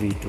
V2۔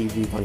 EV1،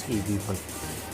- EV1۔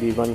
V1